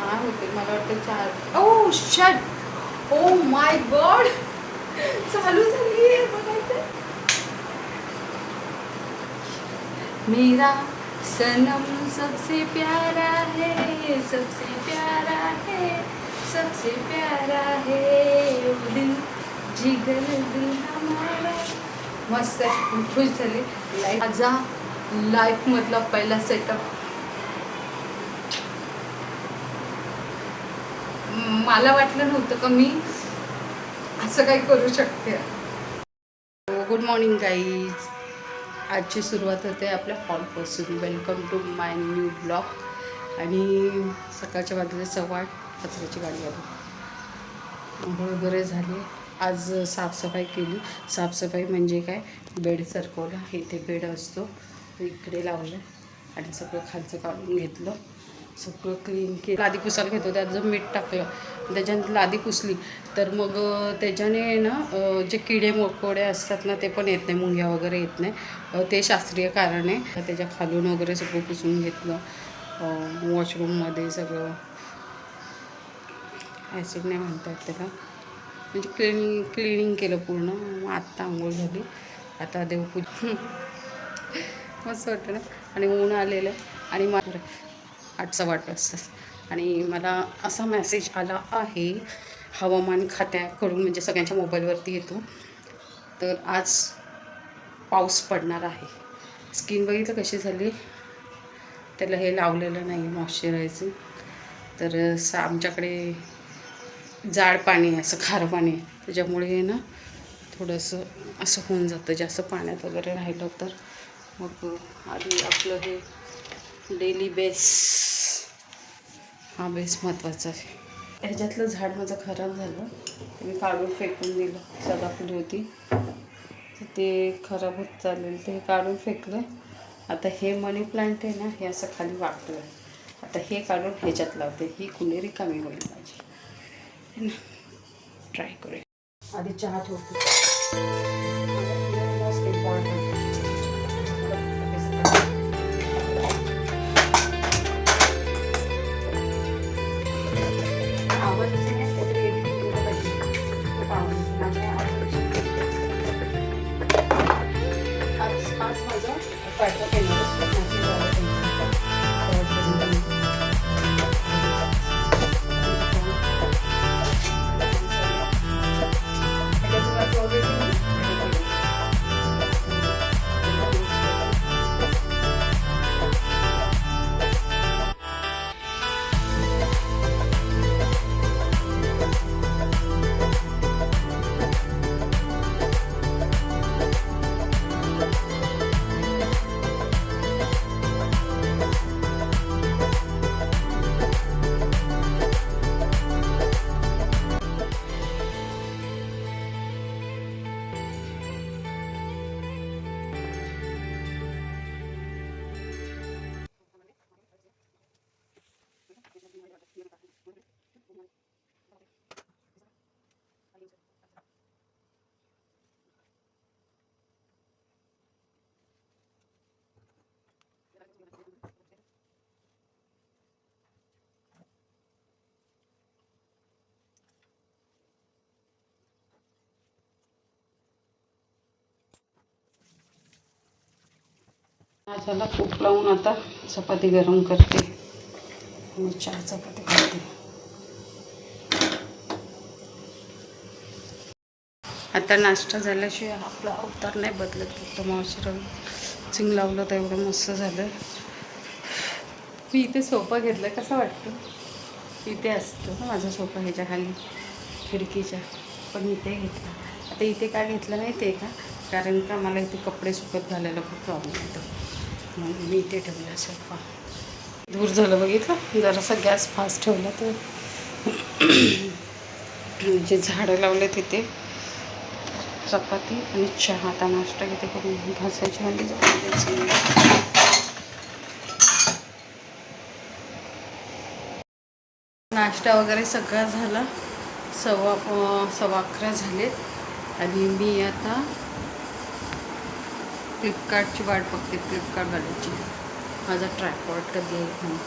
नाही होते, मला वाटतं 4. ओ शट, ओ माय गॉड, चालू झाली आहे बघायचं. मेरा सनम सबसे प्यारा है, सबसे प्यारा है, सबसे प्यारा है वो दिल, जिगर दिल हमारा. मस्त आहे, खुश झाले. माझा लाईफ मधला पहिला सेटअप. मला वाटलं नव्हतं का मी असं काही करू शकते. Good morning guys. आजची सुरुवात होते आपल्या हॉलपासून. Welcome to my new blog. आणि सकाळच्या वाजले 8:15, कचऱ्याची गाडी आली. आंघोळ वगैरे झाले. आज साफसफाई केली. साफसफाई म्हणजे काय, बेड सरकवला. इथे बेड असतो, इकडे लावलं आणि सगळं खालचं काढून घेतलं, सगळं क्लीन केलं. लादी पुसायला घेतो, त्यात जर मीठ टाकलं, त्याच्यानंतर लादी पुसली तर मग त्याच्याने ना जे किडे मकोडे असतात ना ते पण येत नाही, मुंग्या वगैरे येत नाही. ते शास्त्रीय कारण आहे. त्याच्या खालून वगैरे सगळं पुसून घेतलं. वॉशरूममध्ये सगळं ॲसिड नाही म्हणतात त्याला, म्हणजे क्लिनिंग केलं पूर्ण. मग आत्ता आंघोळ झाली. आता देवपूजा मस्त वाटतं ना. आणि ऊन आलेलं आणि मला 8:15 वाजतात. आणि मला असा मेसेज आला आहे हवामान खात्याकडून, म्हणजे सगळ्यांच्या मोबाईलवरती येतो, तर आज पाऊस पडणार आहे. स्किन बघितलं कशी झाली. त्याला हे लावलेलं नाही मॉइश्चरायझर. तर आमच्याकडे जाड पाणी आहे, असं खारं पाणी आहे, त्याच्यामुळे ना थोडंसं असं होऊन जातं जास्त पाण्यात वगैरे राहिलं तर. मग आधी आपलं हे डेली बेस, हा बेस महत्त्वाचा आहे. ह्याच्यातलं झाड माझं खराब झालं, मी काढून फेकून दिलं. सदाफुली होती तर ते खराब होत चाललेलं, ते काढून फेकलं. आता हे मनी प्लांट आहे ना, हे असं खाली वाकलं. आता हे काढून ह्याच्यात लावते, ही कुंडी रिकामी होईल माझी. ट्राय करूया. आधी चहा ठेवते. Most important. आज माझं पाठवत चला तूप लावून आता चपाती गरम करते आणि 4 चपाती करते. आता नाश्ता झाल्याशिवाय आपला अवतार नाही बदलत. फक्त मॉइश्चरायझिंग लावलं तर एवढं मस्त झालं. मी इथे सोफा घेतला, कसा वाटतं. इथे असतो ना माझा सोफा, ह्याच्या खाली खिडकीच्या, पण इथे घेतला. आता इथे का घेतलं नाही ते का, कारण का मला इथे कपडे सुकत घालायला खूप प्रॉब्लेम येतो, म्हणून मी इथे ठेवला सोफा. दूर झालं बघितलं, जरासा गॅस फास्ट ठेवला तर. जे झाडं लावले तिथे चपाती आणि चहा. आता नाश्ता घेते करून, घासायची भांडी जाऊन. नाश्ता वगैरे सगळा झाला. 11:15 झालेत आणि मी आता फ्लिपकार्टची वाट बघते. फ्लिपकार्टवाल्याची माझा ट्रायपॉड कधी येईल म्हणून.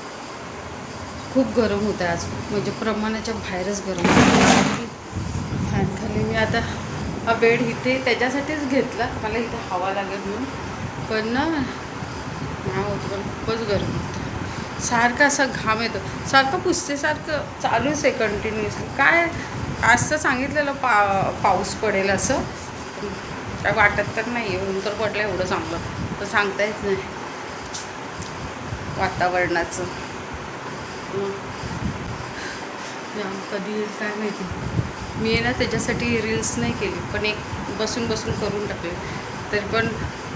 खूप गरम होतं आज, म्हणजे प्रमाणाच्या बाहेरच गरम होतं. फॅन खाली मी आता हा बेड इथे त्याच्यासाठीच घेतला, मला इथे हवा लागेल म्हणून. पण ना नाही होतं, पण खूपच गरम होतं. सारखं असं घाम येतो, सारखं पुसते, सारखं चालूच आहे कंटिन्युअसली. काय आज तर सांगितलेलं पाऊस पडेल असं, काय वाटत तर नाही आहे. ऊन तर पडलं एवढं चांगलं, तर सांगता येत नाही वातावरणाचं. कधी येईल काय माहिती. मी आहे ना त्याच्यासाठी रील्स नाही केली, पण एक बसून बसून करून टाकले तरी पण.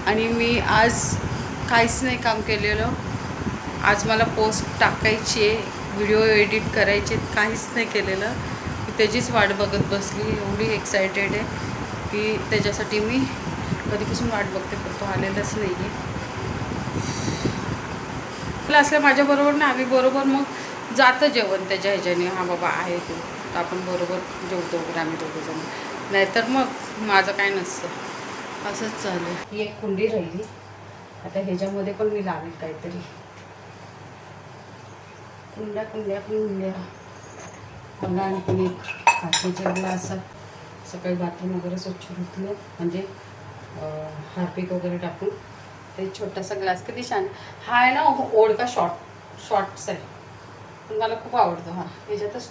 आणि मी आज काहीच नाही काम केलेलं. आज मला पोस्ट टाकायची आहे, व्हिडिओ एडिट करायचे, काहीच नाही केलेलं. मी त्याचीच वाट बघत बसली, एवढी एक्सायटेड आहे की त्याच्यासाठी मी कधीपासून वाट बघते, पण तो आलेलाच नाही आहे. मला असलं माझ्याबरोबर ना, आम्ही बरोबर मग जातं जेवण त्याच्या ह्याच्याने. हां बाबा आहे तू, तर आपण बरोबर जेवतो वगैरे आम्ही दोघंजण. नाहीतर मग माझं काय नसतं, असंच चालू आहे. ही एक कुंडी राहिली, आता ह्याच्यामध्ये पण मी लावेल काहीतरी. कुंड्या कुंड्या कुंड्या. मला आणखी एक काचेचे ग्लास, सकाळी बाथरूम वगैरे स्वच्छ धुतलं, म्हणजे हार्पिक वगैरे टाकून. ते छोटासा ग्लास किती छान. हा आहे ना ओढका शॉर्ट्स आहे, पण मला खूप आवडतो हा. ह्याच्यातच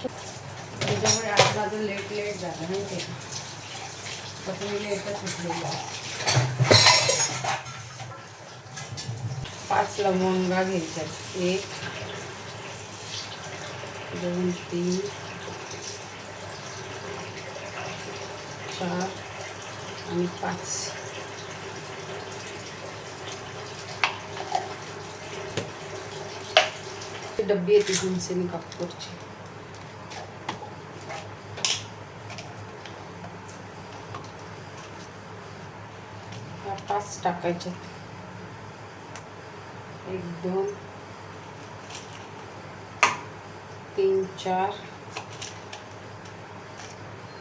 त्याच्यामुळे आज माझं लेट झालं नाही ते, पण मी लेटच उठलेलं. 5 लवंगा घ्यायच्यात, 1 2 3 4 आणि 5. डब्बी येते भीमसेनी कापूरची. 5 टाकायचे. 1 2 3 4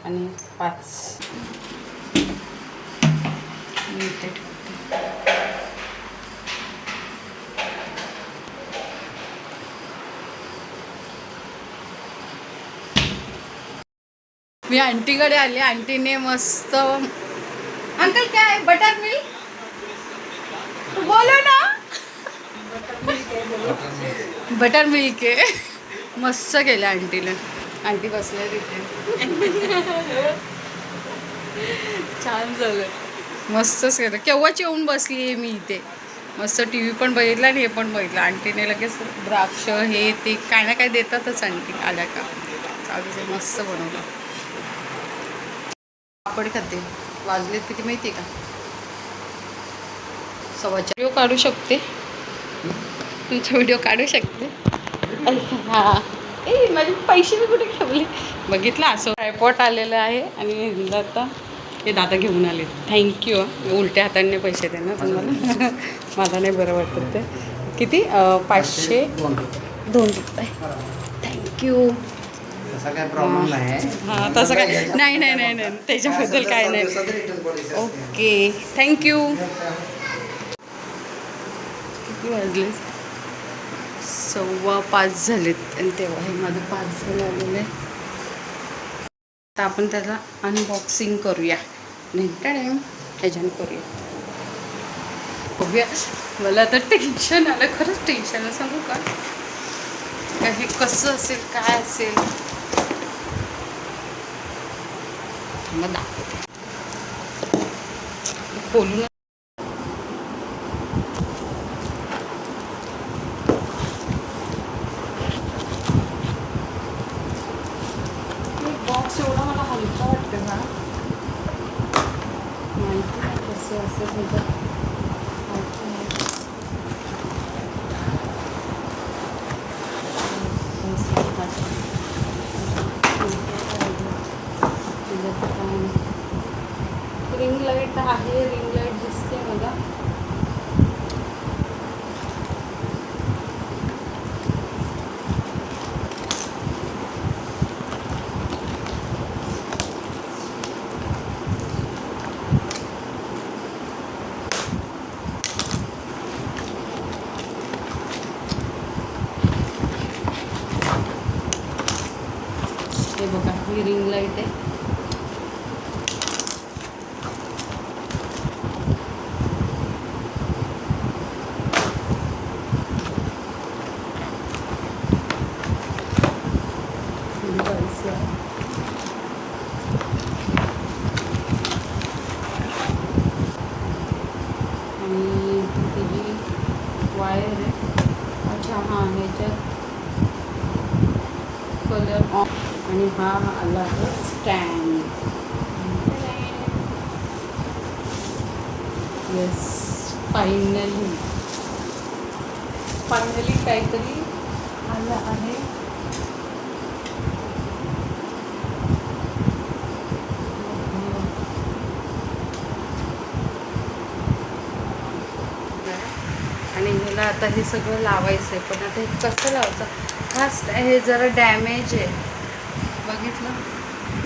आणि 5. मी आंटीकडे आले, आंटीने मस्त. अंकल क्या है? बटर मिल्क बोलो ना. बटर मिल्क आहे. मस्त केलं आंटीने. आंटी बसल्या तिथे. छान झालं, मस्तच केलं. केव्हाच येऊन बसली आहे मी इथे, मस्त टी व्ही पण बघितला आणि हे पण बघितलं. आंटीने लगेच द्राक्ष हे ते काय ना काय देतातच आंटी आल्या का. चालू मस्त बनवलं. पापड खाते. वाजलेत किती माहिती आहे का? 4:15. व्हिडिओ काढू शकते, तुमचा व्हिडिओ काढू शकते. हां, माझे पैसे मी कुठे ठेवले बघितलं. असं ट्रायपॉड आलेलं आहे आणि आता हे दादा घेऊन आले. थँक्यू. उलट्या हाताने पैसे दे ना तुम्हाला. मला नाही बरं वाटत ते. किती? 502 रुपये. थँक्यू. काय प्रॉब्लेम नाही. हां तसं काय नाही त्याच्याबद्दल काय नाही. Okay thank you. किती वाजले? 5:15 झालेत आणि तेव्हा हे माझं पार्सल आलेलं आहे. आता आपण त्याला अनबॉक्सिंग करूया. नाही टाईम ह्याच्यानं करूया. बघूया. मला आता टेन्शन आलं, खरंच टेन्शन आहे. सांगू का हे कसं असेल, काय असेल. मग दाखवते खोलून. बॉक्स एवढा मला हलका वाटतं का माहिती नाही कसं असं तुझं. रिंग लाईट आहे, रिंग लाईट दिसते मला. बघा ही रिंग लाईट आहे. आणि त्याची वायर आहे. अच्छा हां, ह्याच्यात कलर ऑन. आणि हा आला आहे स्टँड. येस, फायनली काहीतरी आलं आहे. आणि ह्याला आता हे सगळं लावायचं आहे. पण आता हे कसं लावायचं, खास हे जरा डॅमेज आहे. बघितलं,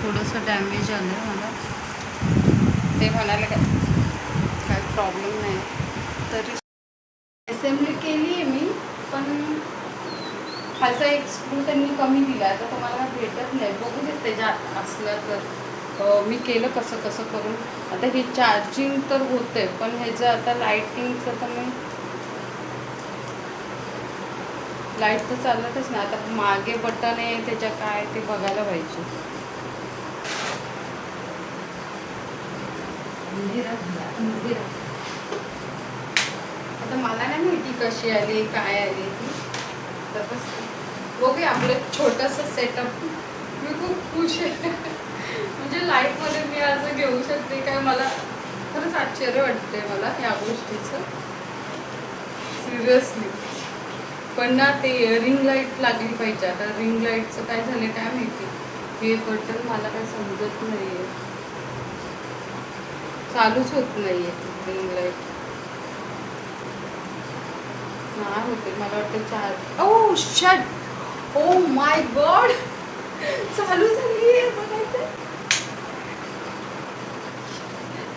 थोडंसं डॅमेज आलं आहे मला. ते म्हणाले काय प्रॉब्लेम नाही, तरी असेंब्ली केली आहे मी. पण खालचा एक स्क्रू त्यांनी कमी दिला आहे, तर तुम्हाला भेटत नाही. बघू देत त्याच्यात असलं तर मी केलं कसं करून. आता हे चार्जिंग तर होतं आहे, पण ह्याचं आता लाईटिंगचं तर मी लाईट तर चालतच नाही. आता मागे बटन आहे त्याच्या काय ते बघायला पाहिजे. आता मला नाही माहिती कशी आली काय आली ती. तर बस बघूया आपलं छोटंसं सेटअप. मी खूप खुश आहे. म्हणजे लाईफमध्ये मी असं घेऊ शकते काय, मला खरंच आश्चर्य वाटते मला या गोष्टीचं, सिरियसली. पण ना ते रिंग लाईट लागली पाहिजे. आता रिंग लाईटचं काय झालं काय माहिती, हे बटन मला काय समजत नाही आहे, चालूच होत नाही आहे रिंग लाईट. नाही होते, मला वाटतं चार. ओ शट, ओ माय गॉड, चालू झाली आहे. बघायचं,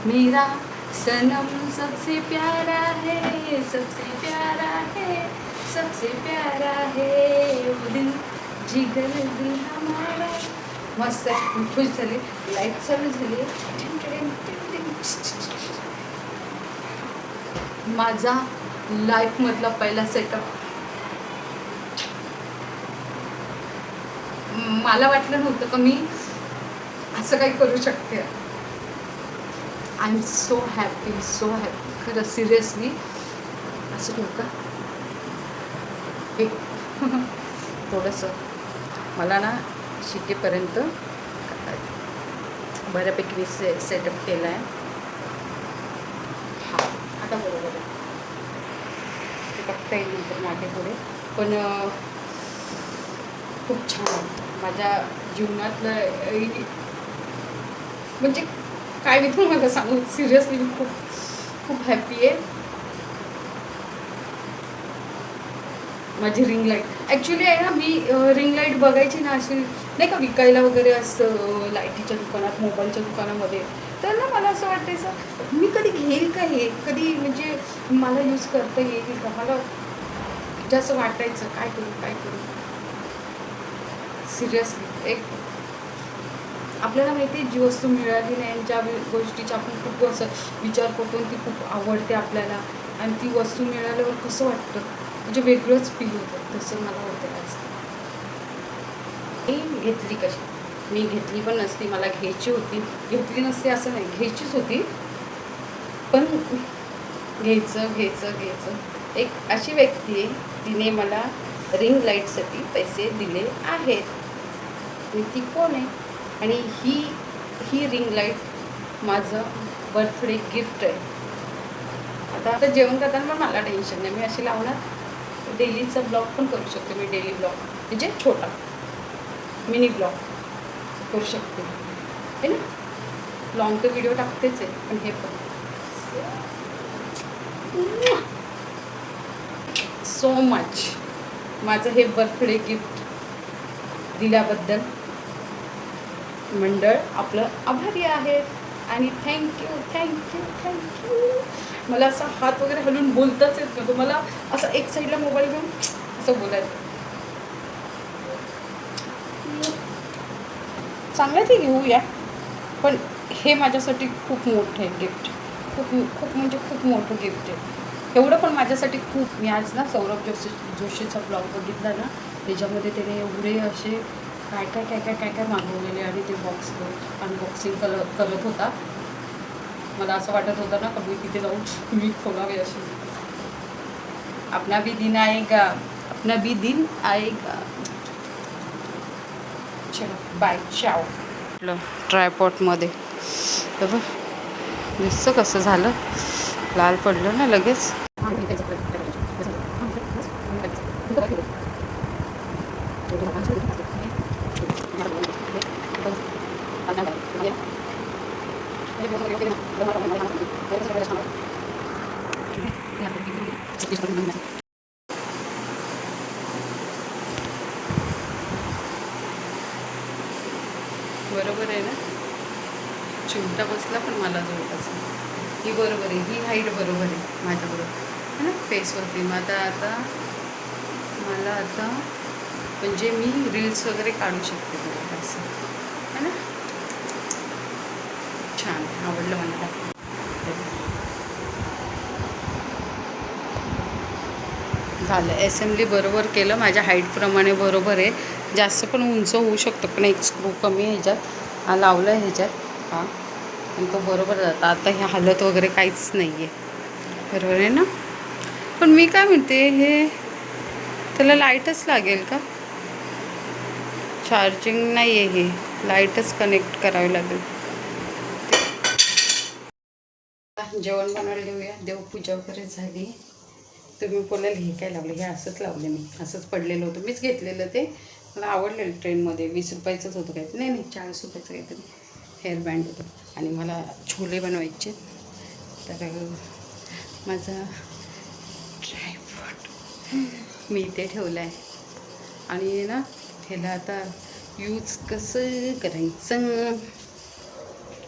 मेरा सनम सबसे प्यारा है, सबसे प्यारा है, सबसे प्यारा है वो दिल, जिगर दिल हमारा. मस्त आहे, खुश झाली. लाईट चालू झाली. माझा लाईफमधला पहिला सेटअप. मला वाटलं नव्हतं का मी असं काही करू शकते. I am so happy, so happy. खरं सिरियसली असं ठेवू का एक थोडंसं, मला ना शिकेपर्यंत बऱ्यापैकी मी सेटअप केला आहे. हा आता बरोबर आहे, ते बघता येईल नंतर मागे पुढे. पण खूप छान आहे. माझ्या जीवनातलं म्हणजे काय मी तुम्हाला सांगू, सिरियसली मी खूप खूप हॅपी आहे. माझी रिंग लाईट ॲक्च्युली आहे ना, मी रिंग लाईट बघायची ना अशी नाही का विकायला वगैरे असतं लाईटीच्या दुकानात, मोबाईलच्या दुकानामध्ये. तर ना मला असं वाटायचं मी कधी घेईल का हे, कधी म्हणजे मला यूज करता येईल का, मला जसं वाटायचं काय करू. सिरियसली एक आपल्याला माहिती आहे जी वस्तू मिळाली नाही, ज्या गोष्टीचा आपण खूप असं विचार करतो, ती खूप आवडते आपल्याला, आणि ती वस्तू मिळाल्यावर कसं वाटतं, म्हणजे वेगळंच फील होतं. तसं मला होतं आज. मी घेतली कशी, मी घेतली पण नसती, मला घ्यायची होती. घेतली नसती असं नाही, घ्यायचीच होती. पण घ्यायचं. एक अशी व्यक्ती आहे, तिने मला रिंग लाईटसाठी पैसे दिले आहेत. आणि ती कोण आहे, आणि ही रिंग लाईट माझं बर्थडे गिफ्ट आहे. आता जेवण करताना पण मला टेन्शन नाही, मी अशी लावणार. डेलीचा ब्लॉग पण करू शकते मी, डेली ब्लॉग म्हणजे छोटा मिनी ब्लॉग करू शकते आहे ना. लॉंग तर व्हिडिओ टाकतेच आहे, पण हे पण सो मच. माझं हे बर्थडे गिफ्ट दिल्याबद्दल मंडळ आपलं आभारी आहेत. आणि थँक्यू. मला असं हात वगैरे हलवून बोलताच येत नव्हतं. मला असं एक साईडला मोबाईल घेऊन असं बोलायचं. चांगलं ते घेऊया, पण हे माझ्यासाठी खूप मोठं आहे गिफ्ट. खूप खूप म्हणजे खूप मोठं गिफ्ट आहे. एवढं पण माझ्यासाठी खूप. मी आज ना सौरभ जोशीचा ब्लॉग बघितला ना, त्याच्यामध्ये त्याने एवढे असे काय काय काय काय काय काय मागवलेले आणि ते बॉक्स अनबॉक्सिंग करत होता. मला असं वाटत होतं ना का मी तिथे जाऊन मी खोलावे अशी. अपना भी दिन आएगा, अपना भी दिन आएगा. चलो बाय, चाओ. ट्रायपॉटमध्ये बघ दिसतं कसं झालं, लाल पडलं ना लगेच. बरोबर आहे ना, चिमटा बसला पण मला जवळपास ही बरोबर आहे, ही हाईट बरोबर आहे माझ्याबरोबर है ना फेसवरती. मग आता मला आता म्हणजे मी रील्स वगैरे काढू शकते बरोबर असं है ना. छान आवडलं मला. झालं असेंब्ली बरोबर केलं, माझ्या हाईटप्रमाणे बरोबर आहे. जास्त पण उंच होऊ शकतो, पण एक स्क्रू कमी ह्याच्यात लावलं आहे ह्याच्यात हां, आणि तो बरोबर जाता. आता हे हालत वगैरे काहीच नाही आहे, बरोबर आहे ना. पण मी काय म्हणते, हे त्याला लाईटच लागेल का? चार्जिंग नाही आहे, हे लाईटच कनेक्ट करावी लागेल. जेवण बनवायला घेऊया. देवपूजा वगैरे झाली. तुम्ही बोलाल हे काय लावलं, हे असंच लावलं, मी असंच पडलेलं होतं, मीच घेतलेलं ते, मला आवडलेलं. ट्रेनमध्ये 20 रुपयाचंच होतं काय, नाही 40 रुपयाचं काहीतरी हेअरबँड होतं. आणि मला छोले बनवायचे, तर माझा ट्रायपॉड मी इथे ठेवला आहे. आणि ना ह्याला आता यूज कसं करायचं,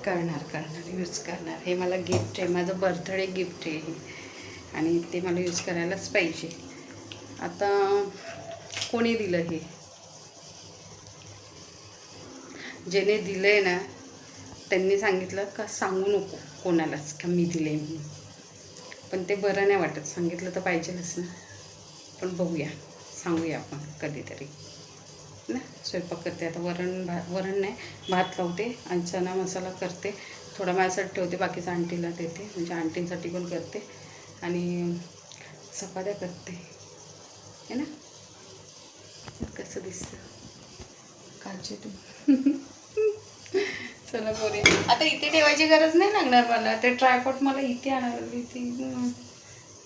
करणार यूज करणार. हे मला गिफ्ट आहे, माझं बर्थडे गिफ्ट आहे हे, आणि ते मला यूज करायलाच पाहिजे. आता कोणी दिलं हे, ज्याने दिलं आहे ना त्यांनी सांगितलं का सांगू नको कोणालाच का मी दिलं आहे म्हणून. पण ते बरं नाही वाटत, सांगितलं तर पाहिजेलच ना. पण बघूया, सांगूया आपण कधीतरी ना. स्वयंपाक करते आता, वरण नाही भात लावते आणि चणा मसाला करते. थोडा माझ्यासाठी ठेवते, बाकीचं आंटीला देते, म्हणजे आंटींसाठी पण करते. आणि चपात्या करते है ना. कसं दिसतं कालचे तू. चला बोरे, आता इथे ठेवायची गरज नाही लागणार मला. ते ट्रायपॉड मला इथे आणायला लागली ती.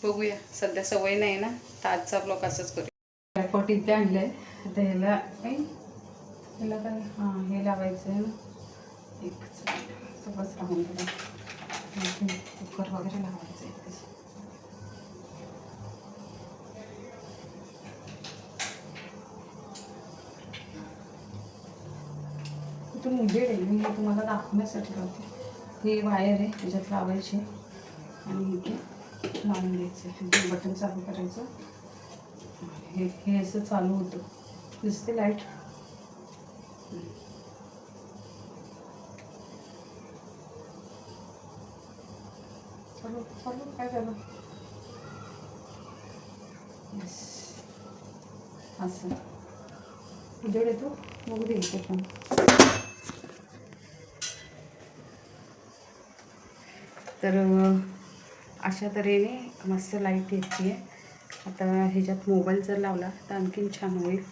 बघूया, सध्या सवय नाही ना, तर आजचा ब्लॉग असंच करूया. ट्रायपॉड इथे आणलं आहे. आता ह्याला काय हां हे लावायचं आहे ना, एक सगळंच राहून गेलं. कुकर वगैरे लावायचं आहे. इथून उजेड आहे, मी तुम्हाला दाखवण्यासाठी लावते. हे वायर आहे, त्याच्यात लावायचे आणि इथे लावून द्यायचं. बटन चालू करायचं, हे असं चालू होतं, दिसते लाईट. चालू काय झालं, असं उजेड येतो, मग द्यायचं पण. तर अशा तऱ्हेने मस्त लाईट येते आहे. आता ह्याच्यात मोबाईल जर लावला तर आणखीन छान होईल,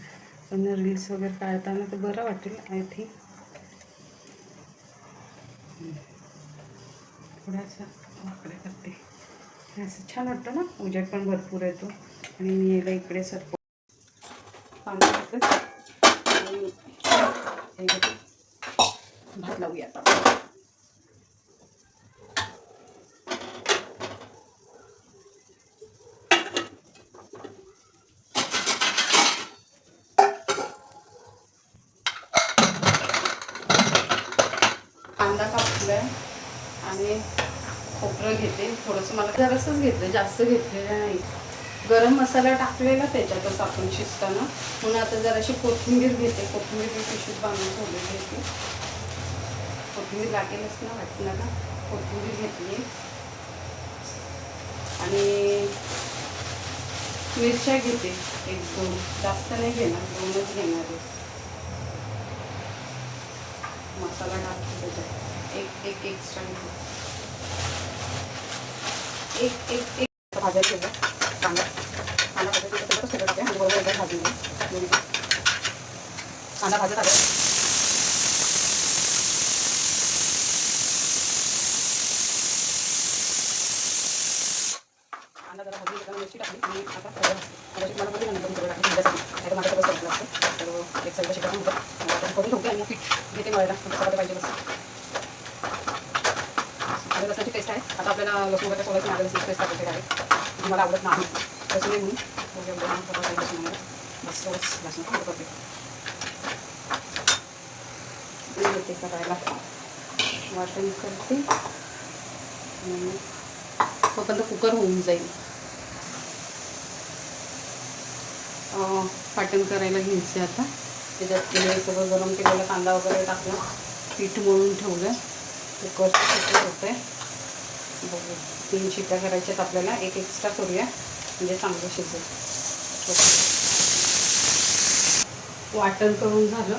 पण रील्स वगैरे काढताना तर बरं वाटेल आय थिंक. थोडासा वाकडं करते, असं छान वाटतं ना, उजेड पण भरपूर येतो. आणि मी याला इकडे सरपो पाणी घेतलं आणि भात लावूया आता. कांदा कापला आणि खोबरं घेते थोडंसं, मला जरासंच घेतलं, जास्त घेतलेलं नाही. गरम मसाला टाकलेला त्याच्यातच आपण शिजताना, म्हणून आता जराशी कोथिंबीर घेते. कोथिंबीर पिशवीत बांधून ठेवलेली घेते कोथिंबीर लागेलच ना वाटणाला. कोथिंबीर घेतली आणि मिरच्या घेते 1-2, जास्त नाही घेणार, 2च घेणार आहे. मसाला टाकते त्याच्यात एक एक्स्ट्रा घेते. एक भाज्या ठेवलं. कांदा भाज्या ठेवलं सगळं टाकते आणि बरोबर एकदा भाजून घेऊ. कांदा भाजत आले. कांदा जरा भाजून घेताना मिरची टाकली आणि आता सगळं मला बघितलं नंतर सगळं टाकली भाज्यासाठी. माझं सगळं करायला लागतं. तर एक साईडला शिकवून होतं आता करून ठेवते आणि पीठ घेते मळायला चपाती पाहिजे बस. आणि लसणाची पेस्ट आहे. आता आपल्याला लसूण वगैरे सोडायची नाही, लसूण पेस्ट टाकायची आहे. जी मला आवडत नाही लसूण म्हणून लसूण बस थोडंच लसूण करते ते करायला वाटण करते. तोपर्यंत कुकर होऊन जाईल. वाटण करायला घ्यायचे आता. त्याच्यात केले सगळं गरम केलेलं कांदा वगैरे टाकलं, पीठ मळून ठेवलं. कुकरचं शिट्टी होतं आहे. बघू 3 शिट्ट्या करायच्यात आपल्याला. एक एक्स्ट्रा करूया म्हणजे चांगलं शिजेल. वाटण करून झालं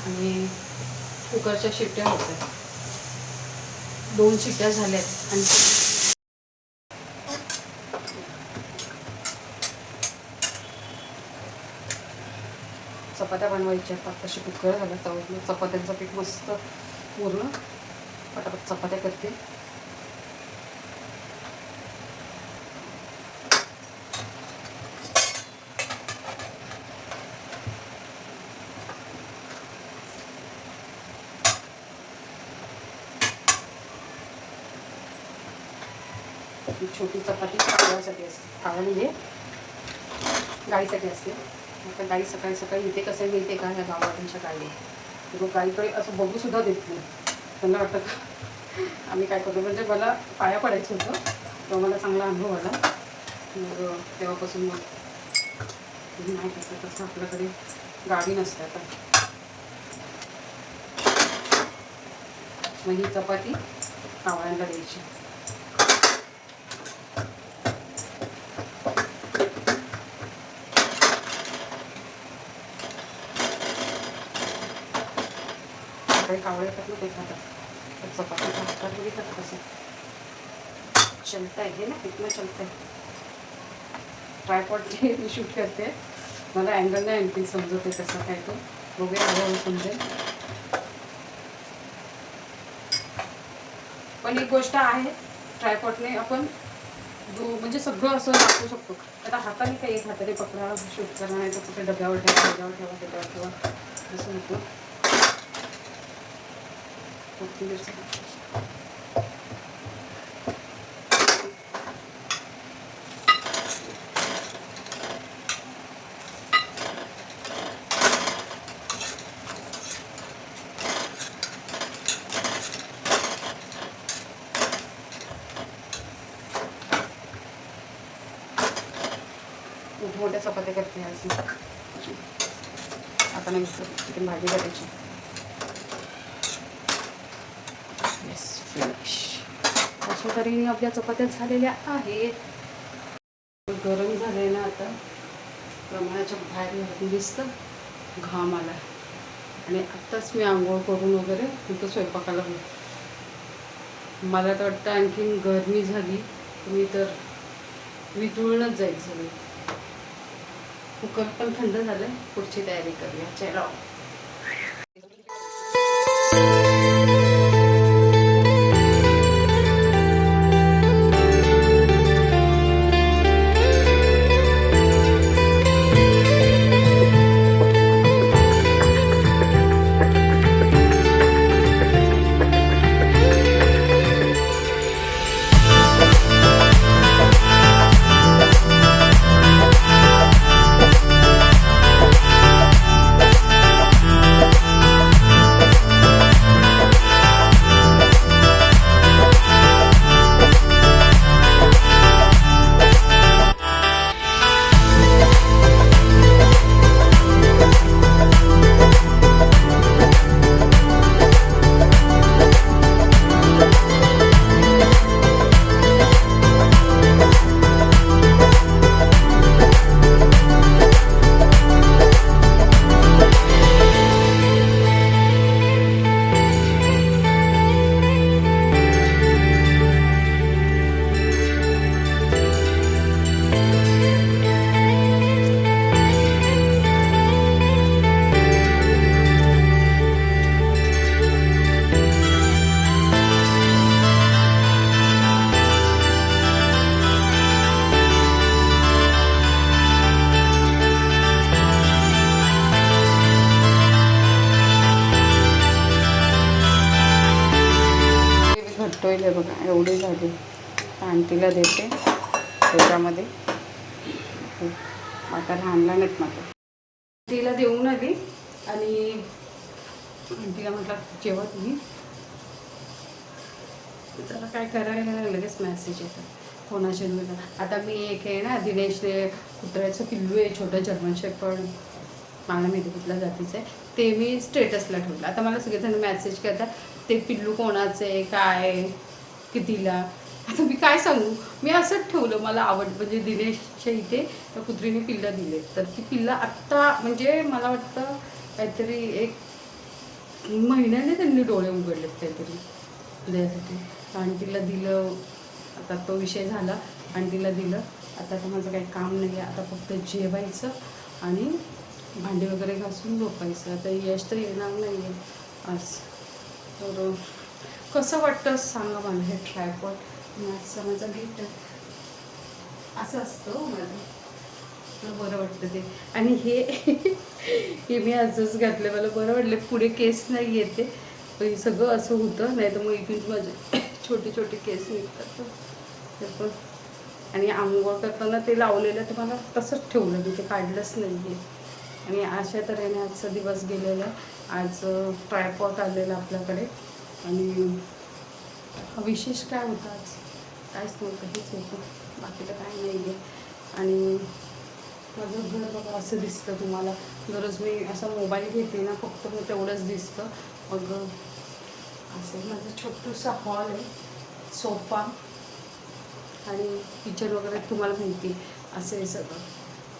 आणि कुकरच्या शिट्ट्या होत्या. 2 शिट्ट्या झाल्यात आणि चपात्या बनवायच्या. आत्ताशी कुकर झाला तवलं. चपात्यांचं पीठ मस्त पूर्ण पटापट चपात्या करते. छोटी चपाती खाण्यासाठी असते. खाणं म्हणजे गाईसाठी असते. आता गाई सकाळी सकाळी इथे कसं मिळते का ह्या गावाकडच्या गाई, लोक गाईकडे असं बघूसुद्धा देत नाही. त्यांना वाटतं का आम्ही काय करतो. म्हणजे मला पाया पडायचं होतं तेव्हा मला चांगला अनुभव आला. मग तेव्हापासून मग नाही कसं तसं आपल्याकडे गाडी नसते. आता मग ही चपाती कावळ्यांना द्यायची. काही कावळे येतात ना ते खातात. चपातीचा हातात बघितलं कसं चलता आहे ना, कितना चलता आहे. ट्रायपॉडचे मी शूट करते. मला अँगल नाही आणखी समजत आहे कसं काय तो. बघूया हळूहळू समजेल. पण एक गोष्ट आहे, ट्रायपॉडने आपण म्हणजे सगळं असं दाखवू शकतो. आता हाताने काही एक हाताने पकडा शूट करा, नाही तर कुठे डब्यावर ठेवा, डब्यावर ठेवा, डब्यावर ठेवा असं होतं. मोठ्या चपात्या करते अशी. आता नाही चिकन भाजी करायची. Yes finish. अशा तऱ्हेने आपल्या चपात्या झालेल्या आहेत. गरम झाले ना आता प्रमाणाच्या बाहेर दिसतं. घाम आला आणि आत्ताच मी आंघोळ करून वगैरे नंतर स्वयंपाकाला मला तर वाटतं आणखीन गरमी झाली मी तर वितळूनच जाईल सगळी. कुकर पण थंड झालं. पुढची तयारी करूया. चलो. एवढे झाले. आंटीला देते त्याच्यामध्ये. आता राहणार नाहीत माझं. आंटीला देऊन आली आणि आंटीला म्हटलं जेव्हा तुम्ही त्याला काय करायला लगेच मेसेज येतात कोणाचे वेळेला. आता मी एक आहे ना दिनेशने कुत्र्याचं पिल्लू आहे छोटं जर्मन शेपर्ड, मला माहिती कुठल्या जातीचं आहे ते, मी स्टेटसला ठेवलं. आता मला सगळेजण मेसेज करतात ते पिल्लू कोणाचं आहे, काय कितीला. आता मी काय सांगू, मी असंच ठेवलं, मला म्हणजे दिनेशच्या इथे त्या कुत्रीने पिल्लं दिले. तर ती पिल्लं आत्ता म्हणजे मला वाटतं काहीतरी 1 महिन्याने त्यांनी डोळे उघडलेत काहीतरी द्यायसाठी. आंटीला दिलं. आता तो विषय झाला, आंटीला दिलं. आता माझं काही काम नाही आहे. आता फक्त जेवायचं आणि भांडी वगैरे घासून झोपायचं. आता यश तर येणार नाही आहे आज. तर कसं वाटतं सांगा मला हे ट्रायपॉड. माझा माझा गिफ्ट असं असतं मला बरं वाटतं ते. आणि हे मी आजच घातलं, मला बरं वाटलं. पुढे केस नाही येते पण सगळं असं होतं, नाही तर मग इथून माझे छोटे छोटे केस निघतात. ते पण आणि आंघोळ करताना ते लावलेलं तर मला तसंच ठेवलं, मी ते काढलंच नाही आहे. आणि अशा तऱ्हेने आजचा दिवस गेलेला आहे. आज ट्रायपॉड आलेला आपल्याकडे आणि विशेष काय होतं आज, काहीच नव्हतं, हेच होतं, बाकी तर काय नाही आहे. आणि माझं घर बघा असं दिसतं तुम्हाला. दररोज मी असा मोबाईल घेते ना फक्त मग तेवढंच दिसतं. मग असं माझं छोटूसा हॉल आहे, सोफा आणि किचन वगैरे तुम्हाला माहिती असं आहे सगळं.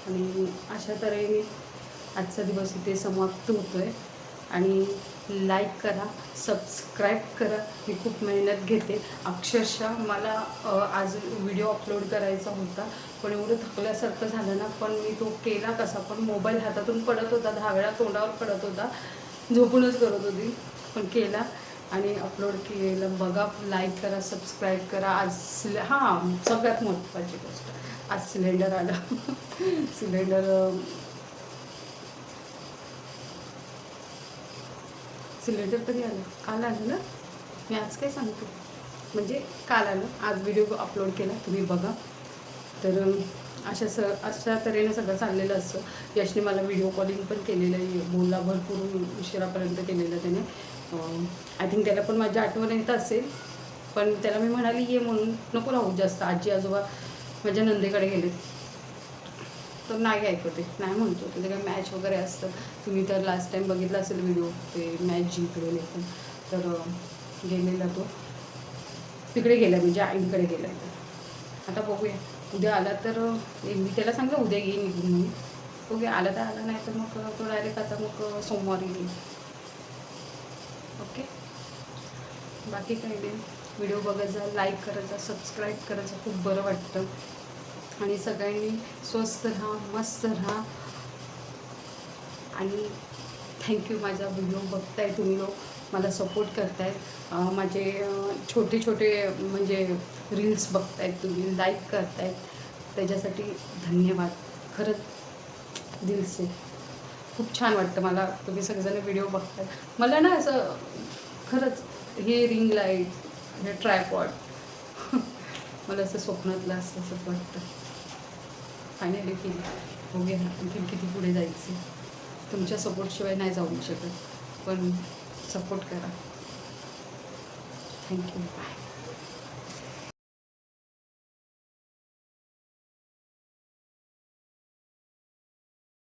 आणि अशा तऱ्हेने आजचा दिवस इथे समाप्त होतो आहे. आणि लाईक करा, सबस्क्राईब करा. मी खूप मेहनत घेते अक्षरशः. मला आज व्हिडिओ अपलोड करायचा होता पण एवढं थकल्यासारखं झालं ना, पण मी तो केला कसा. पण मोबाईल हातातून पडत होता, 10 वेळा तोंडावर पडत होता, झोपूनच करत होती, पण केला आणि अपलोड केलं. बघा, लाईक करा, सबस्क्राईब करा. आज हां सगळ्यात महत्त्वाची गोष्ट, आज सिलेंडर आलं. सिलेंडर कधी आलं? काल आलं ना. मी आज काय सांगते, म्हणजे काल आलं. आज व्हिडिओ अपलोड केला, तुम्ही बघा. तर अशा तऱ्हेने सगळं चाललेलं असतं. यशने मला व्हिडिओ कॉलिंग पण केलेलं आहे, बोलला भरपूर उशिरापर्यंत केलेलं त्याने. आय थिंक त्याला पण माझी आठवण येत असेल, पण त्याला मी म्हणाली ये म्हणून, नको राहू जास्त. आजी आजोबा माझ्या नंदेकडे गेलेत तर नाही ऐकत आहे, नाही म्हणतो. तिथे काय मॅच वगैरे असतं, तुम्ही तर लास्ट टाईम बघितला असेल व्हिडिओ, ते मॅच जिंकलेले पण. तर गेलेला तो तिकडे गेला, म्हणजे आईंकडे गेला. तर आता बघूया, उद्या आला तर मी त्याला सांगलं उद्या येईन निघून म्हणून. बघूया, आला तर आला, नाही तर मग तो डायरेक्ट आता मग सोमवारी येईल. ओके, बाकी काही नाही. व्हिडिओ बघत जा, लाईक करायचा, सबस्क्राईब करायचं, खूप बरं वाटतं. आणि सगळ्यांनी स्वस्थ राहा, मस्त राहा. आणि थँक्यू, माझा व्हिडिओ बघताय तुम्ही लोक, मला सपोर्ट करतायत. माझे छोटे छोटे म्हणजे रील्स बघतायत तुम्ही, लाईक करतायत, त्याच्यासाठी धन्यवाद. खरंच दिल से खूप छान वाटतं मला, तुम्ही सगळेजण व्हिडिओ बघताय. मला ना असं खरंच हे रिंग लाईट, हे ट्रायपॉड मला असं स्वप्नातलं असं वाटतं. फायनली केली. बघूया आणखी किती पुढे जायचं. तुमच्या सपोर्टशिवाय नाही जाऊ शकत, पण सपोर्ट करा. Thank you, bye.